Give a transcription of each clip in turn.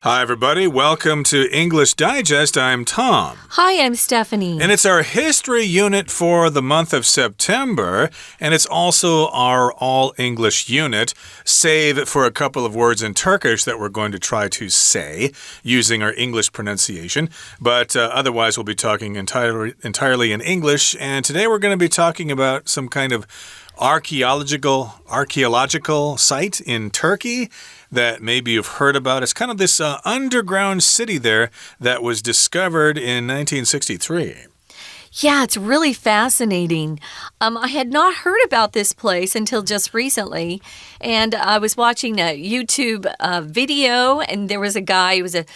Hi, everybody. Welcome to English Digest. I'm Tom. Hi, I'm Stephanie. And it's our history unit for the month of September, and it's also our all-English unit, save for a couple of words in Turkish that we're going to try to say using our English pronunciation. But otherwise, we'll be talking entirely in English, and today we're going to be talking about some kind of archaeological site in Turkey that maybe you've heard about. It's kind of this underground city there that was discovered in 1963. Yeah, it's really fascinating. I had not heard about this place until just recently, and I was watching a YouTube video, and there was a guy who was a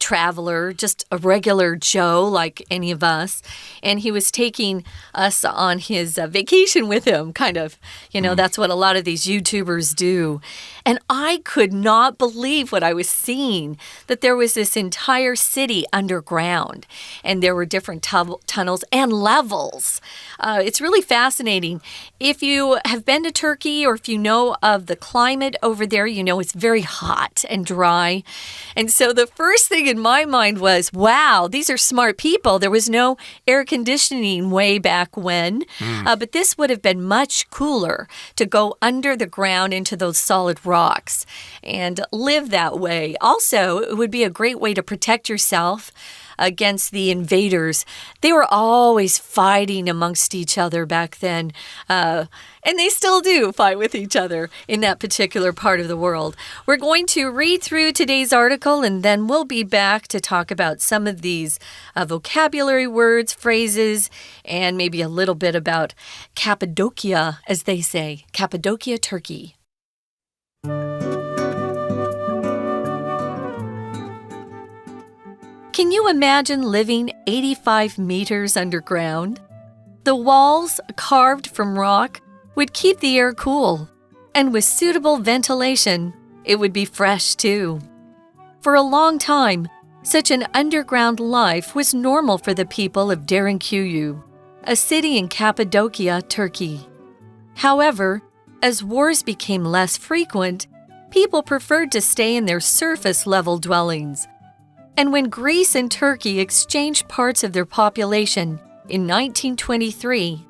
traveler, just a regular Joe like any of us, and he was taking us on his vacation with him, kind of. You know, that's what a lot of these YouTubers do. And I could not believe what I was seeing, that there was this entire city underground, and there were different tunnels and levels. It's really fascinating. If you have been to Turkey or if you know of the climate over there, you know it's very hot and dry. And so the first thing in my mind was, wow, these are smart people. There was no air conditioning way back when, but this would have been much cooler to go under the ground into those solid rocks and live that way. Also, it would be a great way to protect yourself against the invaders. They were always fighting amongst each other back then, and they still do fight with each other in that particular part of the world. We're going to read through today's article, and then we'll be back to talk about some of these vocabulary words, phrases, and maybe a little bit about Cappadocia, as they say, Cappadocia, Turkey. Can you imagine living 85 meters underground? The walls, carved from rock, would keep the air cool, and with suitable ventilation, it would be fresh too. For a long time, such an underground life was normal for the people of Derinkuyu, a city in Cappadocia, Turkey. However, as wars became less frequent, people preferred to stay in their surface-level dwellings. And when Greece and Turkey exchanged parts of their population in 1923,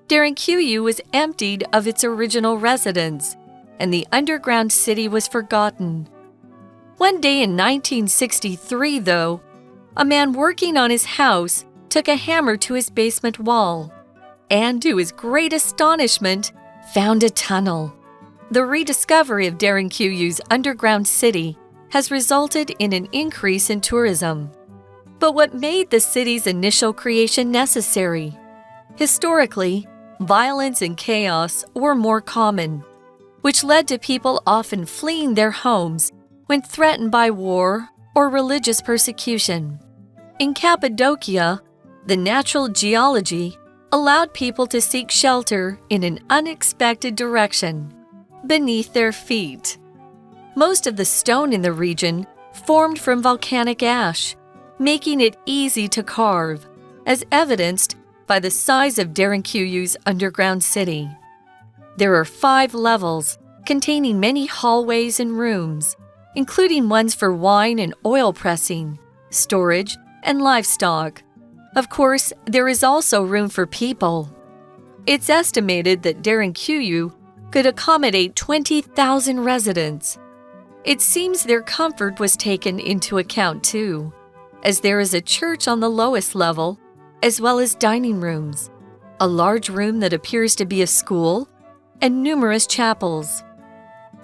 Derinkuyu was emptied of its original residents, and the underground city was forgotten. One day in 1963, though, a man working on his house took a hammer to his basement wall, and to his great astonishment, found a tunnel. The rediscovery of Derinkuyu's underground city has resulted in an increase in tourism. But what made the city's initial creation necessary? Historically, violence and chaos were more common, which led to people often fleeing their homes when threatened by war or religious persecution. In Cappadocia, the natural geology allowed people to seek shelter in an unexpected direction, beneath their feet. Most of the stone in the region formed from volcanic ash, making it easy to carve, as evidenced by the size of Derinkuyu's underground city. There are 5 levels containing many hallways and rooms, including ones for wine and oil pressing, storage, and livestock. Of course, there is also room for people. It's estimated that Derinkuyu could accommodate 20,000 residents. It seems their comfort was taken into account too, as there is a church on the lowest level, as well as dining rooms, a large room that appears to be a school, and numerous chapels.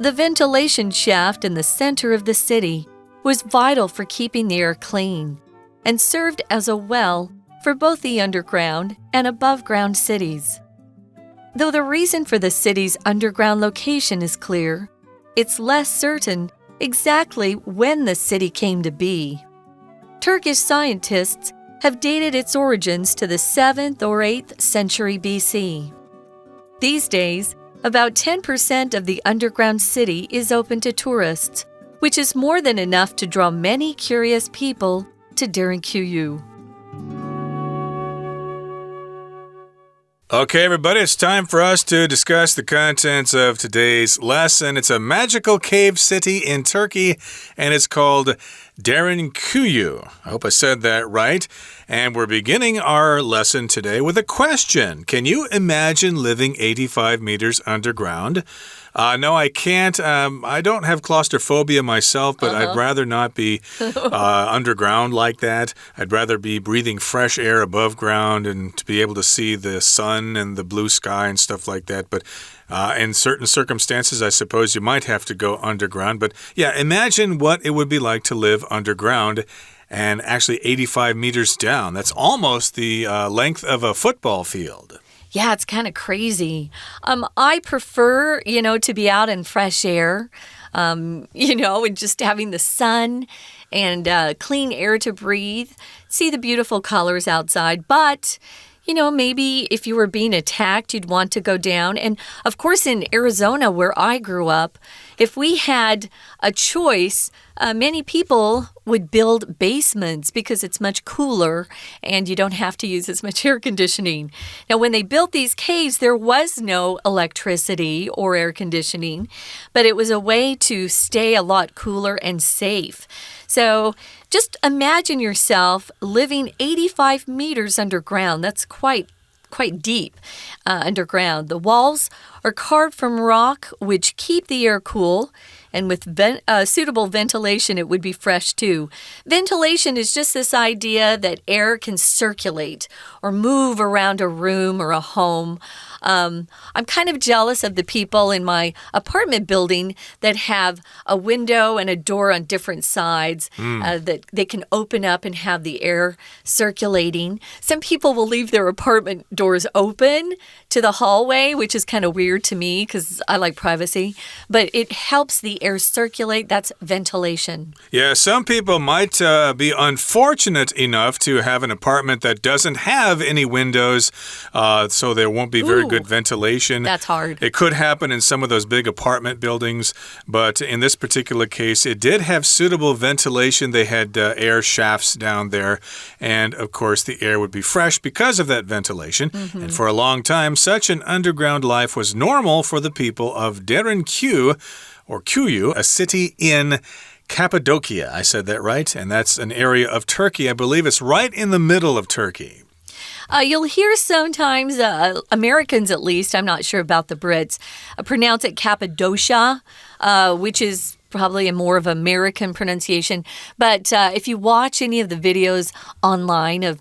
The ventilation shaft in the center of the city was vital for keeping the air clean, and served as a well for both the underground and above-ground cities. Though the reason for the city's underground location is clear, it's less certain exactly when the city came to be. Turkish scientists have dated its origins to the 7th or 8th century BC. These days, about 10% of the underground city is open to tourists, which is more than enough to draw many curious people to Derinkuyu. Okay, everybody, it's time for us to discuss the contents of today's lesson. It's a magical cave city in Turkey, and it's called Derinkuyu. I hope I said that right. And we're beginning our lesson today with a question. Can you imagine living 85 meters underground? No, I can't. I don't have claustrophobia myself, but I'd rather not be underground like that. I'd rather be breathing fresh air above ground and to be able to see the sun and the blue sky and stuff like that. But in certain circumstances, I suppose you might have to go underground. But yeah, imagine what it would be like to live underground and actually 85 meters down. That's almost the length of a football field. Yeah, it's kind of crazy. I prefer, to be out in fresh air, and just having the sun and clean air to breathe, see the beautiful colors outside. But, maybe if you were being attacked, you'd want to go down. And, of course, in Arizona, where I grew up, if we had a choice, many people would build basements because it's much cooler and you don't have to use as much air conditioning. Now, when they built these caves, there was no electricity or air conditioning, but it was a way to stay a lot cooler and safe. So just imagine yourself living 85 meters underground. That's quite deep underground. The walls are carved from rock, which keep the air cool. And with suitable ventilation, it would be fresh too. Ventilation is just this idea that air can circulate or move around a room or a home. I'm kind of jealous of the people in my apartment building that have a window and a door on different sides that they can open up and have the air circulating. Some people will leave their apartment doors open to the hallway, which is kind of weird to me because I like privacy. But it helps the air circulate. That's ventilation. Yeah, some people might be unfortunate enough to have an apartment that doesn't have any windows, so there won't be very good ventilation. That's hard. It could happen in some of those big apartment buildings, but in this particular case, it did have suitable ventilation. They had air shafts down there, and of course, the air would be fresh because of that ventilation. And for a long time, such an underground life was normal for the people of Derinkuyu, or Kuyu, a city in Cappadocia. I said that right, and that's an area of Turkey. I believe it's right in the middle of Turkey. You'll hear sometimes, Americans at least, I'm not sure about the Brits, pronounce it Cappadocia, which is probably a more of American pronunciation. But if you watch any of the videos online of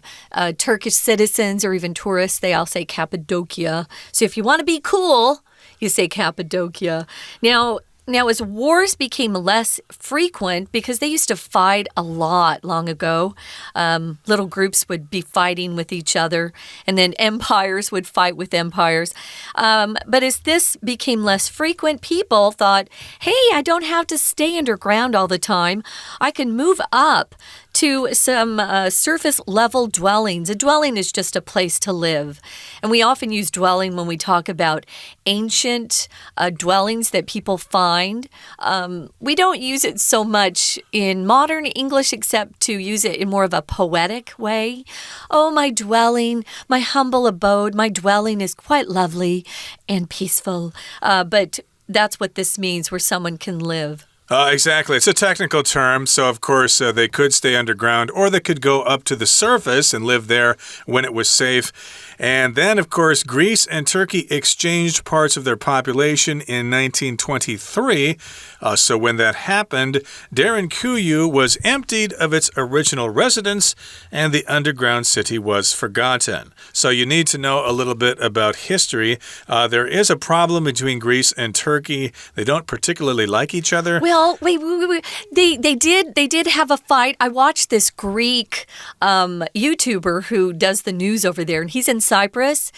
Turkish citizens or even tourists, they all say Cappadocia. So if you want to be cool, you say Cappadocia. Now, as wars became less frequent, because they used to fight a lot long ago, little groups would be fighting with each other, and then empires would fight with empires. But as this became less frequent, people thought, hey, I don't have to stay underground all the time. I can move up to some surface-level dwellings. A dwelling is just a place to live. And we often use dwelling when we talk about ancient dwellings that people find. We don't use it so much in modern English except to use it in more of a poetic way. Oh, my dwelling, my humble abode, my dwelling is quite lovely and peaceful. But that's what this means, where someone can live. Exactly. It's a technical term, so of course they could stay underground or they could go up to the surface and live there when it was safe. And then, of course, Greece and Turkey exchanged parts of their population in 1923. So when that happened, Derinkuyu was emptied of its original residents and the underground city was forgotten. So you need to know a little bit about history. There is a problem between Greece and Turkey. They don't particularly like each other. Well, wait. They did have a fight. I watched this Greek YouTuber who does the news over there, and he's in Cyprus.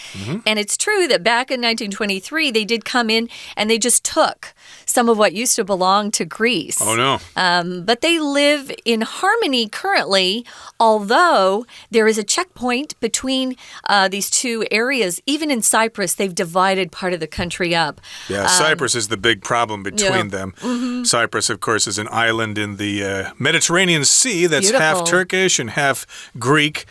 And it's true that back in 1923, they did come in and they just took some of what used to belong to Greece. Oh, no. But they live in harmony currently, although there is a checkpoint between these two areas. Even in Cyprus, they've divided part of the country up. Yeah, Cyprus is the big problem between them. Cyprus, of course, is an island in the Mediterranean Sea that's half Turkish and half Greek.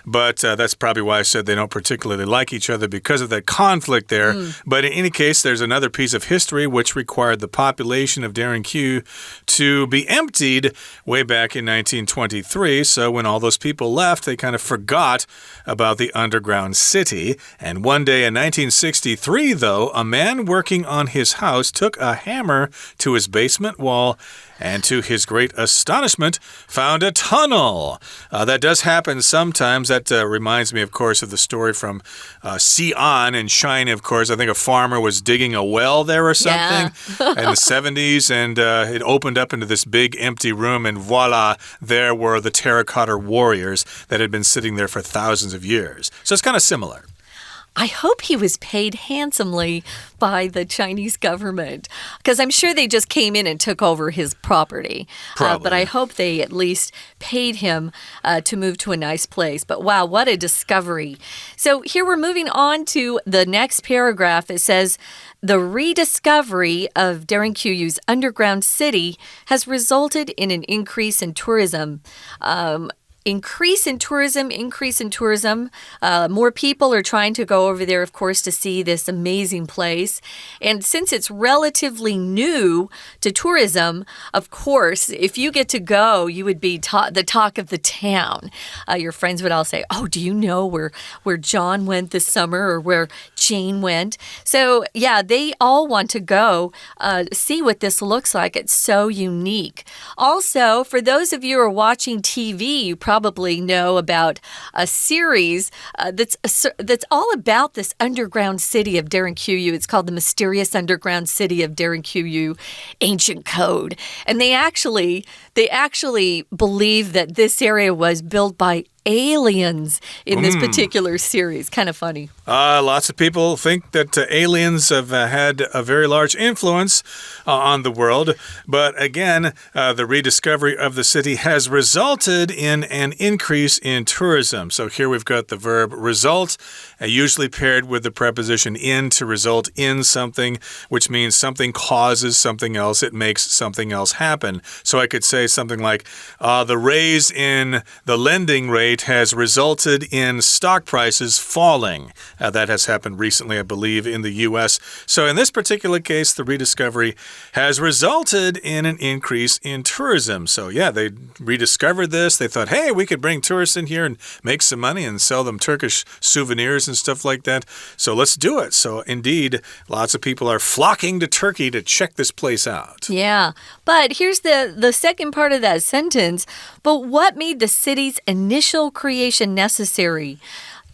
but that's probably why I said they don't particularly like each other because of that conflict there. But in any case, there's another piece of history which required the population of Derinkuyu to be emptied way back in 1923. So when all those people left, they kind of forgot about the underground city. And one day in 1963, though, a man working on his house took a hammer to his basement wall and to his great astonishment, found a tunnel. That does happen sometimes. That reminds me, of course, of the story from Xi'an in China, of course. I think a farmer was digging a well there or something in the 70s, and it opened up into this big empty room, and voila, there were the terracotta warriors that had been sitting there for thousands of years. So it's kind of similar. I hope he was paid handsomely by the Chinese government, because I'm sure they just came in and took over his property. But I hope they at least paid him to move to a nice place. But wow, what a discovery. So here we're moving on to the next paragraph. It says, the rediscovery of Derinkuyu's underground city has resulted in an increase in tourism. Increase in tourism. More people are trying to go over there, of course, to see this amazing place. And since it's relatively new to tourism, of course, if you get to go, you would be the talk of the town. Your friends would all say, oh, do you know where John went this summer or where Jane went? So, yeah, they all want to go see what this looks like. It's so unique. Also, for those of you who are watching TV, you probably know about a series that's all about this underground city of Derinkuyu. It's called The Mysterious Underground City of Derinkuyu, Ancient Code. And they actually believe that this area was built by aliens in this particular series. Kind of funny. Lots of people think that aliens have had a very large influence on the world. But again, the rediscovery of the city has resulted in an increase in tourism. So here we've got the verb result, usually paired with the preposition in to result in something, which means something causes something else. It makes something else happen. So I could say something like, the raise in the lending rate has resulted in stock prices falling. That has happened recently, I believe, in the U.S. So in this particular case, the rediscovery has resulted in an increase in tourism. So yeah, they rediscovered this. They thought, hey, we could bring tourists in here and make some money and sell them Turkish souvenirs and stuff like that. So let's do it. So indeed, lots of people are flocking to Turkey to check this place out. Yeah, but here's the second part of that sentence. But what made the city's initial creation necessary?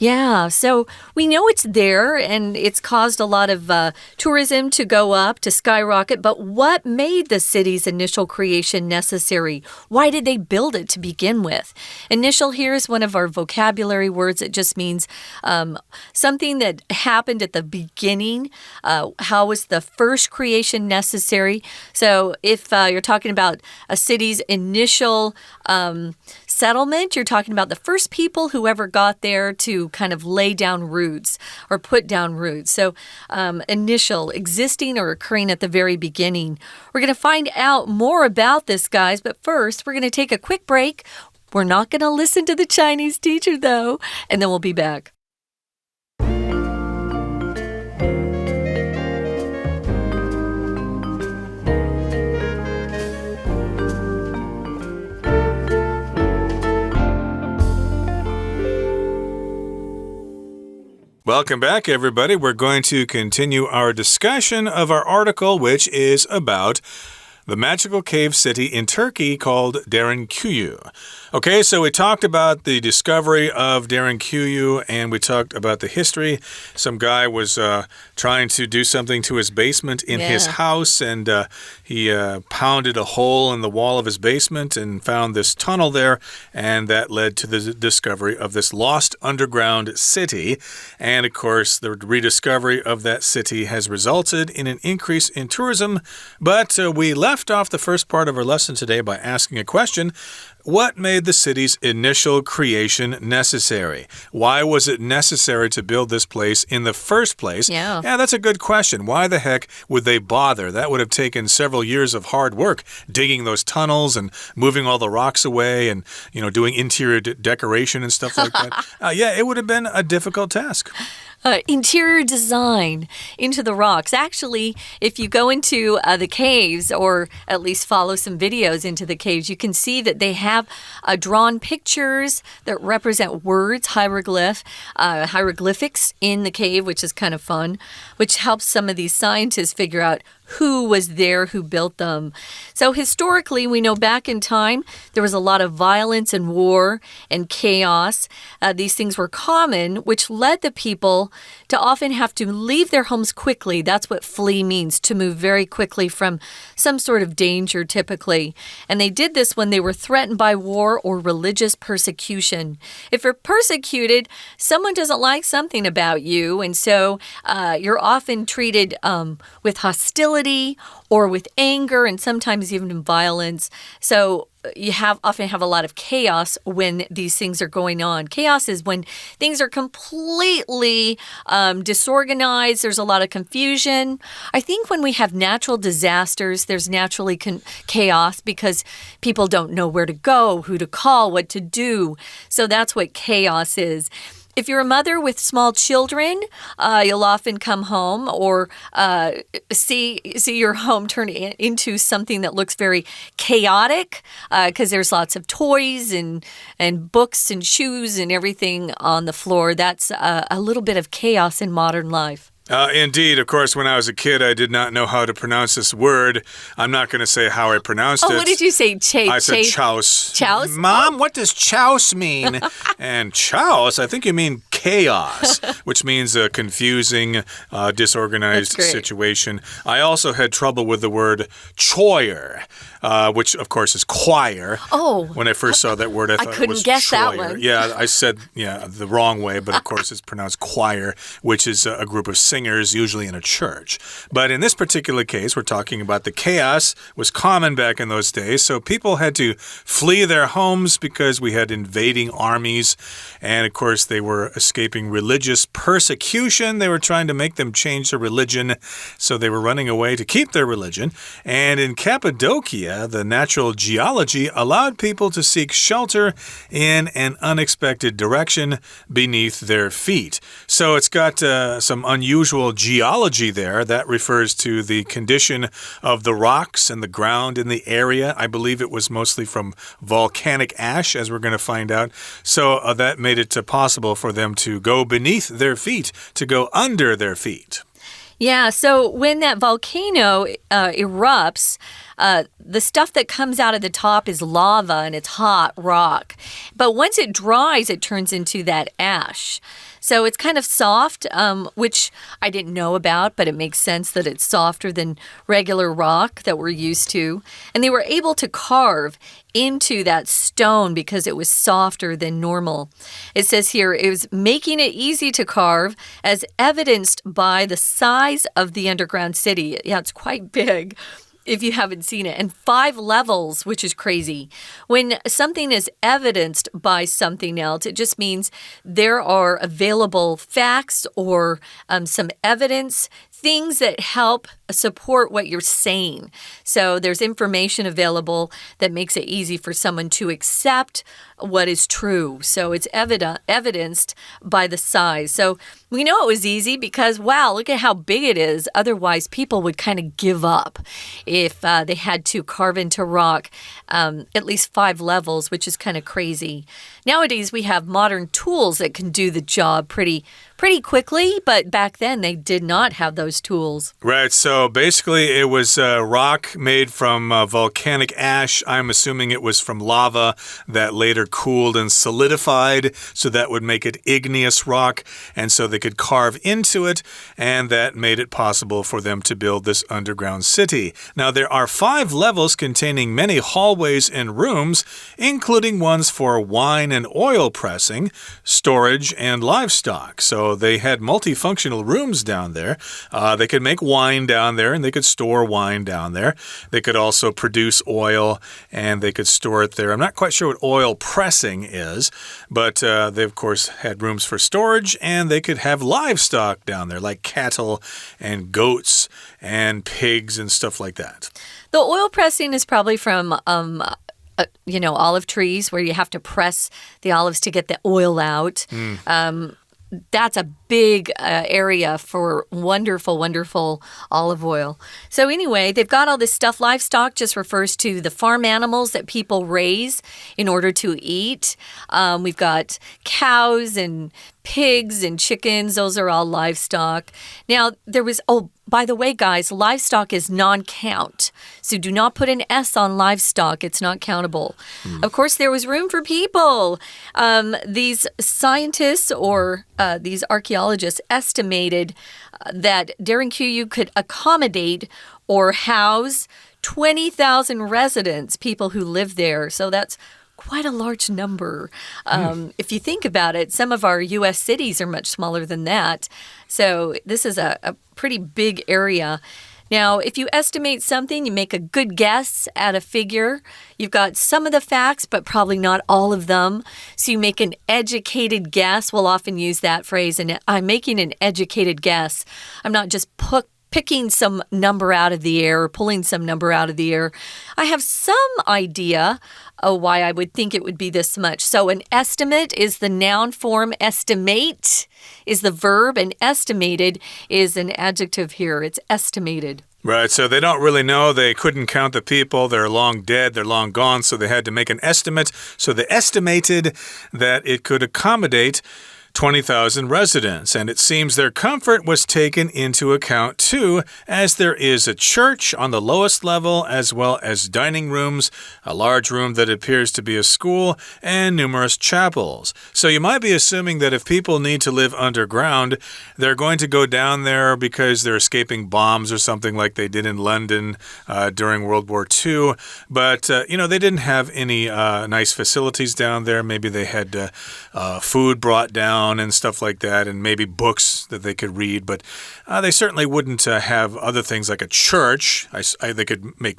Yeah, so we know it's there and it's caused a lot of tourism to go up, to skyrocket, but what made the city's initial creation necessary? Why did they build it to begin with? Initial here is one of our vocabulary words. It just means something that happened at the beginning. How was the first creation necessary? So if you're talking about a city's initial settlement, you're talking about the first people who ever got there to kind of lay down roots or put down roots. So initial, existing or occurring at the very beginning. We're going to find out more about this, guys, but first we're going to take a quick break. We're not going to listen to the Chinese teacher, though, and then we'll be back. Welcome back, everybody. We're going to continue our discussion of our article, which is about the magical cave city in Turkey called Derinkuyu. Okay, so we talked about the discovery of Derinkuyu and we talked about the history. Some guy was trying to do something to his basement in his house, and he pounded a hole in the wall of his basement and found this tunnel there, and that led to the discovery of this lost underground city. And of course, the rediscovery of that city has resulted in an increase in tourism, but we left left off the first part of our lesson today by asking a question. What made the city's initial creation necessary? Why was it necessary to build this place in the first place? Yeah, that's a good question. Why the heck would they bother? That would have taken several years of hard work, digging those tunnels and moving all the rocks away and, doing interior decoration and stuff like that. It would have been a difficult task. Interior design into the rocks. Actually, if you go into the caves or at least follow some videos into the caves, you can see that they have drawn pictures that represent words, hieroglyphics in the cave, which is kind of fun, which helps some of these scientists figure out who was there, who built them. So historically, we know back in time, there was a lot of violence and war and chaos. These things were common, which led the people to often have to leave their homes quickly. That's what flee means, to move very quickly from some sort of danger, typically. And they did this when they were threatened by war or religious persecution. If you're persecuted, someone doesn't like something about you, and so you're often treated with hostility or with anger and sometimes even violence. So you often have a lot of chaos when these things are going on. Chaos is when things are completely disorganized. There's a lot of confusion. I think when we have natural disasters, there's naturally chaos because people don't know where to go, who to call, what to do. So that's what chaos is. If you're a mother with small children, you'll often come home or see your home turn into something that looks very chaotic because there's lots of toys and books and shoes and everything on the floor. That's a little bit of chaos in modern life. Indeed. Of course, when I was a kid, I did not know how to pronounce this word. I'm not going to say how I pronounced it. Oh, what did you say? I said chouse. Chouse? Mom, what does chouse mean? And chouse, I think you mean chaos, which means a confusing, disorganized situation. I also had trouble with the word choir, which, of course, is choir. Oh. When I first saw that word, I thought it was guess choir. that one. Yeah, I said the wrong way, but of course it's pronounced choir, which is a group of singers, usually in a church. But in this particular case, we're talking about the chaos was common back in those days. So people had to flee their homes because we had invading armies. And of course, they were escaping religious persecution. They were trying to make them change their religion. So they were running away to keep their religion. And in Cappadocia, the natural geology allowed people to seek shelter in an unexpected direction beneath their feet. So it's got some unusual geology there. That refers to the condition of the rocks and the ground in the area. I believe it was mostly from volcanic ash, as we're going to find out. So that made it possible for them to go beneath their feet, to go under their feet. Yeah, so when that volcano erupts, the stuff that comes out of the top is lava and it's hot rock. But once it dries, it turns into that ash. So it's kind of soft, which I didn't know about, but it makes sense that it's softer than regular rock that we're used to. And they were able to carve into that stone because it was softer than normal. It says here, it was making it easy to carve as evidenced by the size of the underground city. Yeah, it's quite big if you haven't seen it. And 5 levels, which is crazy. When something is evidenced by something else, it just means there are available facts or some evidence, things that help support what you're saying. So there's information available that makes it easy for someone to accept what is true. So it's evidenced by the size. So we know it was easy because, wow, look at how big it is. Otherwise, people would kind of give up if they had to carve into rock at least 5 levels, which is kind of crazy. Nowadays, we have modern tools that can do the job pretty quickly, but back then they did not have those tools. Right, so basically it was rock made from volcanic ash. I'm assuming it was from lava that later cooled and solidified, so that would make it igneous rock, and so they could carve into it, and that made it possible for them to build this underground city. Now, there are 5 levels containing many hallways and rooms, including ones for wine and oil pressing, storage, and livestock. So they had multifunctional rooms down there. They could make wine down there, and they could store wine down there. They could also produce oil, and they could store it there. I'm not quite sure what oil pressing is, but they, of course, had rooms for storage, and they could have livestock down there, like cattle and goats and pigs and stuff like that. The oil pressing is probably from olive trees where you have to press the olives to get the oil out. That's a big area for wonderful, wonderful olive oil. So anyway, they've got all this stuff. Livestock just refers to the farm animals that people raise in order to eat. We've got cows and pigs and chickens. Those are all livestock. Now, there was, by the way, guys, livestock is non-count. So do not put an S on livestock. It's not countable. Of course, there was room for people. These scientists or these archaeologists estimated that Derinkuyu could accommodate or house 20,000 residents, people who live there. So that's quite a large number. If you think about it, some of our U.S. cities are much smaller than that. So this is a pretty big area. Now, if you estimate something, you make a good guess at a figure. You've got some of the facts, but probably not all of them. So you make an educated guess. We'll often use that phrase, and I'm making an educated guess. I'm not just picking some number out of the air or pulling some number out of the air. I have some idea why I would think it would be this much. So an estimate is the noun form. Estimate is the verb, and estimated is an adjective here. It's estimated. Right, so they don't really know. They couldn't count the people. They're long dead. They're long gone, so they had to make an estimate. So they estimated that it could accommodate 20,000 residents, and it seems their comfort was taken into account too, as there is a church on the lowest level, as well as dining rooms, a large room that appears to be a school, and numerous chapels. So you might be assuming that if people need to live underground, they're going to go down there because they're escaping bombs or something like they did in London during World War II. But, they didn't have any nice facilities down there. Maybe they had food brought down and stuff like that, and maybe books that they could read, but they certainly wouldn't have other things like a church. They could make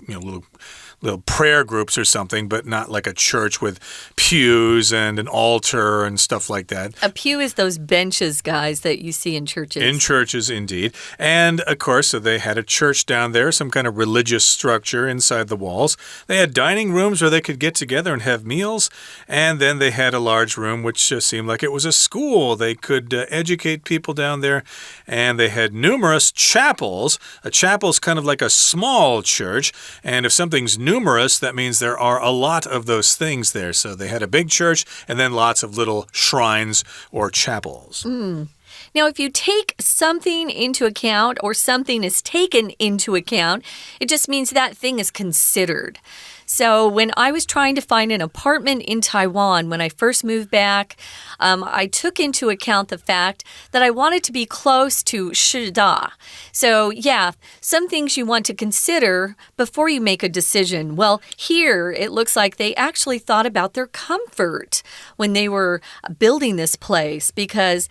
little prayer groups or something, but not like a church with pews and an altar and stuff like that. A pew is those benches, guys, that you see in churches. In churches, indeed. And, of course, so they had a church down there, some kind of religious structure inside the walls. They had dining rooms where they could get together and have meals. And then they had a large room which seemed like it was a school. They could educate people down there. And they had numerous chapels. A chapel's kind of like a small church. And if something's numerous, that means there are a lot of those things there. So they had a big church and then lots of little shrines or chapels. Now, if you take something into account or something is taken into account, it just means that thing is considered. So when I was trying to find an apartment in Taiwan, when I first moved back, I took into account the fact that I wanted to be close to Shida. So yeah, some things you want to consider before you make a decision. Well, here it looks like they actually thought about their comfort when they were building this place, because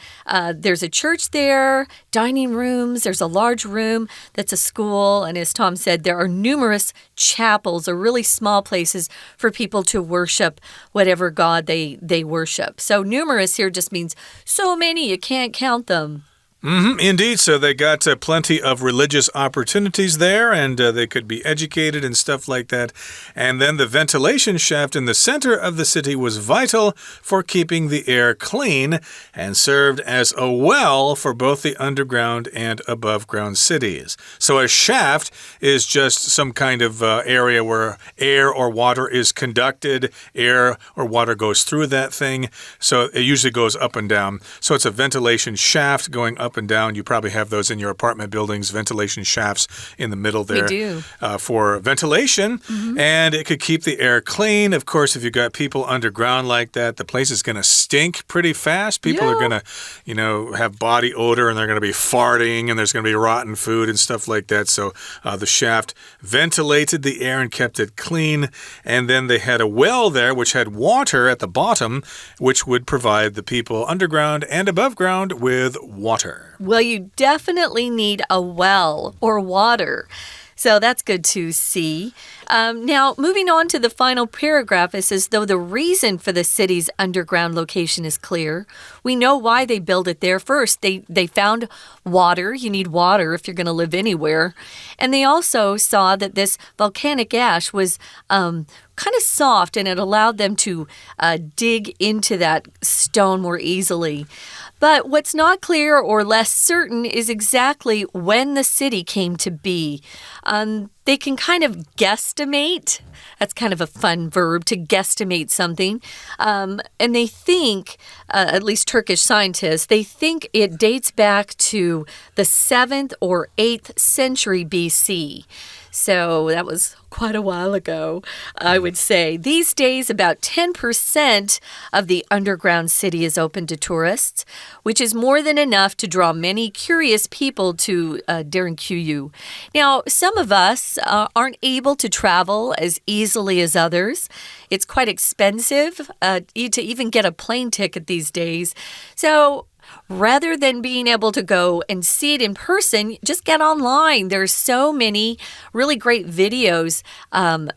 there's a church there, dining rooms, there's a large room that's a school, and as Tom said, there are numerous chapels or really small places for people to worship whatever God they worship. So numerous here just means so many, you can't count them. Indeed, so they got plenty of religious opportunities there, and they could be educated and stuff like that. And then the ventilation shaft in the center of the city was vital for keeping the air clean and served as a well for both the underground and above-ground cities. So a shaft is just some kind of area where air or water is conducted. Air or water goes through that thing, so it usually goes up and down. So it's a ventilation shaft going up and down. You probably have those in your apartment buildings, ventilation shafts in the middle there. We do. For ventilation, and it could keep the air clean. Of course, if you've got people underground like that, the place is going to stink pretty fast. People are going to, have body odor, and they're going to be farting, and there's going to be rotten food and stuff like that. So the shaft ventilated the air and kept it clean. And then they had a well there which had water at the bottom, which would provide the people underground and above ground with water. water? Well, you definitely need a well or water. So that's good to see. Now, moving on to the final paragraph, it says, though the reason for the city's underground location is clear, we know why they built it there first. They found water. You need water if you're going to live anywhere. And they also saw that this volcanic ash was kind of soft, and it allowed them to dig into that stone more easily. But what's not clear or less certain is exactly when the city came to be. They can kind of guesstimate. That's kind of a fun verb, to guesstimate something. And they think, at least Turkish scientists, they think it dates back to the 7th or 8th century BC. So that was quite a while ago, I would say. These days, about 10% of the underground city is open to tourists, which is more than enough to draw many curious people to Derinkuyu. Now, some of us aren't able to travel as easily as others. It's quite expensive to even get a plane ticket these days. So rather than being able to go and see it in person, just get online. There's so many really great videos. And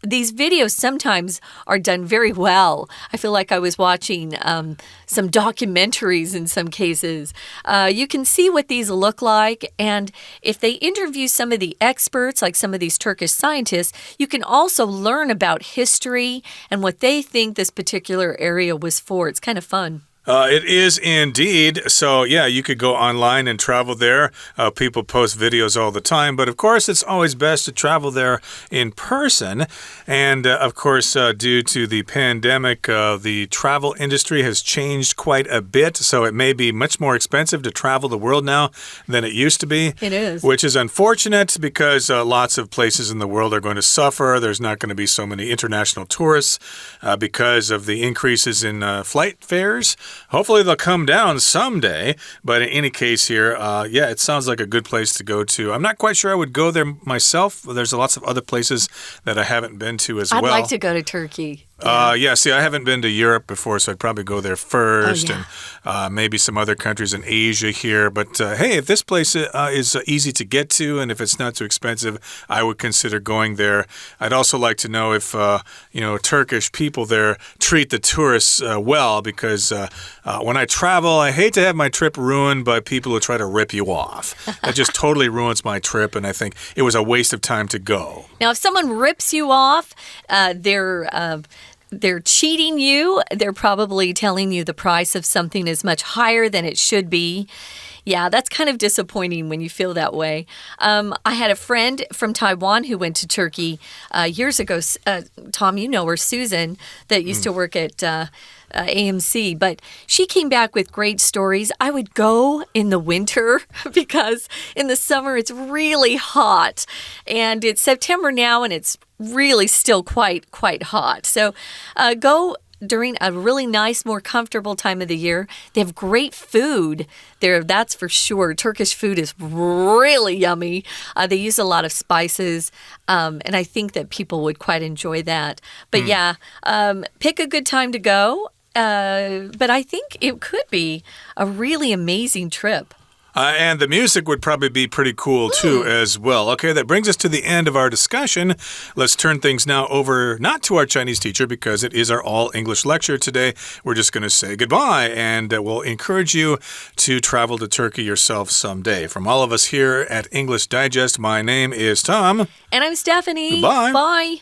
these videos sometimes are done very well. I feel like I was watching some documentaries in some cases. You can see what these look like. And if they interview some of the experts, like some of these Turkish scientists, you can also learn about history and what they think this particular area was for. It's kind of fun. It is indeed. So, yeah, you could go online and travel there. People post videos all the time. But, of course, it's always best to travel there in person. And, of course, due to the pandemic, the travel industry has changed quite a bit. So it may be much more expensive to travel the world now than it used to be. It is. Which is unfortunate because lots of places in the world are going to suffer. There's not going to be so many international tourists because of the increases in flight fares. Hopefully they'll come down someday, but in any case here, yeah, it sounds like a good place to go to. I'm not quite sure I would go there myself. There's lots of other places that I haven't been to as well. I'd like to go to Turkey. Yeah, see, I haven't been to Europe before, so I'd probably go there first, and maybe some other countries in Asia here. But hey, if this place is easy to get to, and if it's not too expensive, I would consider going there. I'd also like to know if Turkish people there treat the tourists well, because when I travel, I hate to have my trip ruined by people who try to rip you off. That just totally ruins my trip, and I think it was a waste of time to go. Now, if someone rips you off, they're cheating you. They're probably telling you the price of something is much higher than it should be. Yeah, that's kind of disappointing when you feel that way. I had a friend from Taiwan who went to Turkey years ago. Tom, you know her, Susan, that used to work at AMC, but she came back with great stories. I would go in the winter because in the summer it's really hot, and it's September now and it's really still quite hot. So go during a really nice, more comfortable time of the year. They have great food there, that's for sure. Turkish food is really yummy. They use a lot of spices, and I think that people would quite enjoy that. But yeah, pick a good time to go. But I think it could be a really amazing trip. And the music would probably be pretty cool, too, as well. Okay, that brings us to the end of our discussion. Let's turn things now over, not to our Chinese teacher, because it is our all-English lecture today. We're just going to say goodbye, and we'll encourage you to travel to Turkey yourself someday. From all of us here at English Digest, my name is Tom. And I'm Stephanie. Goodbye. Bye.